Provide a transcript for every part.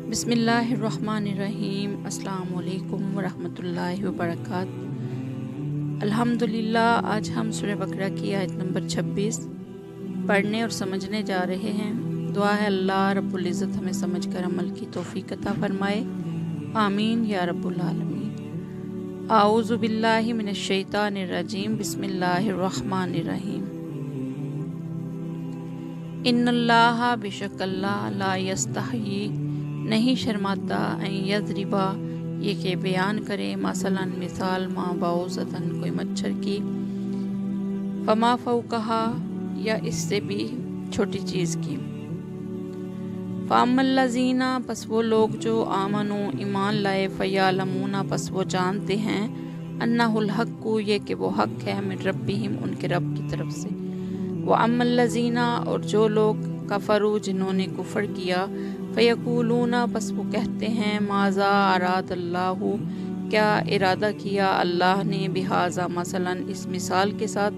बिस्मिल्लाहिर्रहमानिर्रहीम। अस्सलाम वालेकुम वरहमतुल्लाहि वबरकातुहू। अल्हम्दुलिल्लाह। आज हम सूरह बकरा की आयत नंबर 26 पढ़ने और समझने जा रहे हैं। दुआ है अल्लाह रब्बुल इज़्ज़त हमें समझकर अमल की तौफीक अता फरमाए। आमीन या रब्बुल आलमीन। आऊज़ु बिल्लाहि मिनश शैतानिर रजीम। बिस्मिल्लाहिर्रहमानिर्रहीम। इन्नल्लाहा बेशकल्लाह ला यस्तही नहीं शर्माता अन यज़रिबा ये कि बयान करे मसलन मिसाल माँ बाउज़तन कोई मच्छर की फमा फ़ौक़हा या इससे भी छोटी चीज़ की। फ़अम्मल्लज़ीना पस वो लोग जो आमनु ईमान लाए फ़यअलमूना पस वो जानते हैं अन्नहुल हक़्क़ु ये कि वो हक़ है मिन रब्बिहिम उनके रब की तरफ से। व अम्मल्लज़ीना और जो लोग कफ़रू जिन्होंने कुफ़र किया फ़यक़ूलूना पस वो कहते हैं माज़ा अरादल्लाहु क्या इरादा किया अल्लाह ने बिहाज़ा मसलन इस मिसाल के साथ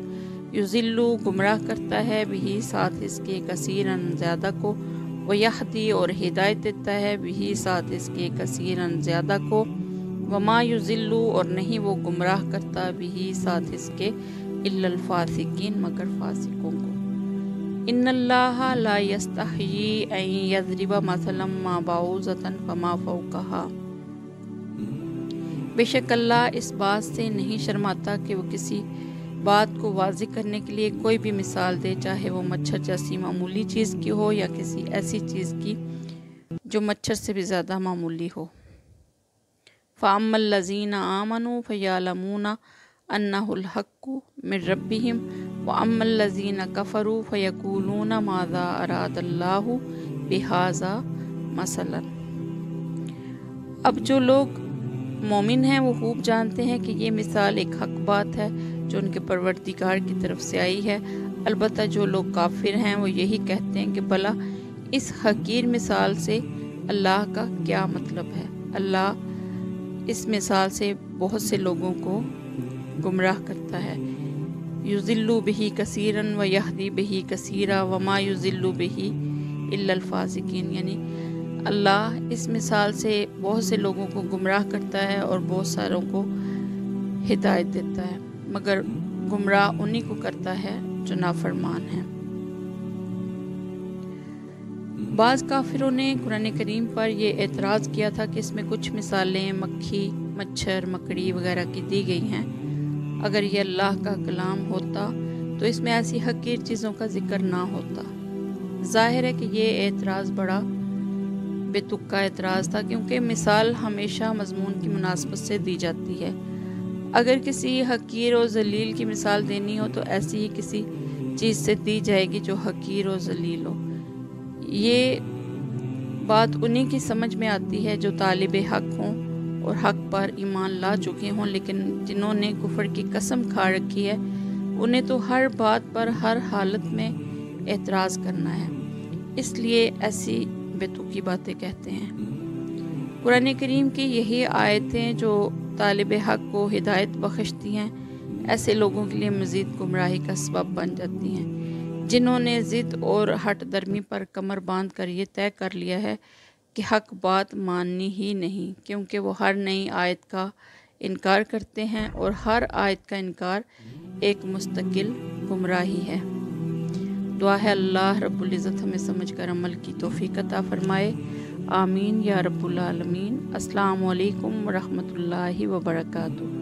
युज़िल्लु गुमराह करता है बिही साथ इसके कसीरन ज़्यादा को व यहदी और हिदायत देता है बिही साथ इसके कसीरन ज़्यादा को वमा युज़िल्लु और नहीं वो गुमराह करता बिही साथ इसके इल्लल फ़ासिकीन मगर फ़ासिकों को। इन्नल्लाहा ला यस्तही अन यज़रिबा मसलन मा बाउज़तन फमा फ़ौक़हा बेशक अल्लाह इस बात से नहीं शर्माता कि वो किसी बात को वाज़िह करने के लिए कोई भी मिसाल दे, चाहे वो मच्छर जैसी मामूली चीज़ की हो या किसी ऐसी चीज़ की जो मच्छर से भी ज़्यादा मामूली हो। फ़अम्मल्लज़ीना आमनु फ़यअलमूना अन्नहुल हक़्क़ु मिन रब्बिहिम व अम्मल्लज़ीना कफ़रू फ़यक़ूलूना माज़ा अरादल्लाहु बिहाज़ा मसलन। अब जो लोग मोमिन हैं वो खूब जानते हैं कि ये मिसाल एक हक़ बात है जो उनके परवरदिगार की तरफ से आई है। अलबत्ता जो लोग काफिर हैं वो यही कहते हैं कि भला इस हकीर मिसाल से अल्लाह का क्या मतलब है। अल्लाह इस मिसाल से बहुत से लोगों को गुमराह करता है। युज़िल्लु बिही कसीरन व यहदी बिही कसीरा वमा युज़िल्लु बिही इल्लल फ़ासिकीन, यानी अल्लाह इस मिसाल से बहुत से लोगों को गुमराह करता है और बहुत सारों को हिदायत देता है, मगर गुमराह उन्हीं को करता है जो नाफरमान है। बाज़ काफिरों ने कुरान करीम पर यह एतराज़ किया था कि इसमें कुछ मिसालें मक्खी मच्छर मकड़ी वगैरह की दी गई हैं। अगर ये अल्लाह का कलाम होता तो इसमें ऐसी हकीर चीज़ों का जिक्र ना होता। ज़ाहिर है कि ये एतराज़ बड़ा बेतुका एतराज़ था, क्योंकि मिसाल हमेशा मज़मून की मुनासबत से दी जाती है। अगर किसी हकीर और ज़लील की मिसाल देनी हो तो ऐसी ही किसी चीज़ से दी जाएगी जो हकीर और ज़लील हो। ये बात उन्हीं की समझ में आती है जो तालिब हक़ हों और हक़ पर ईमान ला चुके हों, लेकिन जिन्होंने कुफर की कसम खा रखी है उन्हें तो हर बात पर हर हालत में एतराज़ करना है, इसलिए ऐसी बेतुकी बातें कहते हैं। कुरान करीम की यही आयतें जो तालिब हक़ को हिदायत बख्शती हैं ऐसे लोगों के लिए मज़ीद गुमराही का सबब बन जाती हैं, जिन्होंने ज़िद और हट दर्मी पर कमर बांध कर ये तय कर लिया है कि हक़ बात माननी ही नहीं, क्योंकि वो हर नई आयत का इनकार करते हैं और हर आयत का इनकार एक मुस्तकिल गुमराही है। दुआ है अल्लाह रब्बुल इज़्ज़त हमें समझकर अमल की तौफीक अता फरमाए। आमीन या रब्बुल आलमीन। अस्सलामु अलैकुम वरहमतुल्लाहि वबरकातुहू।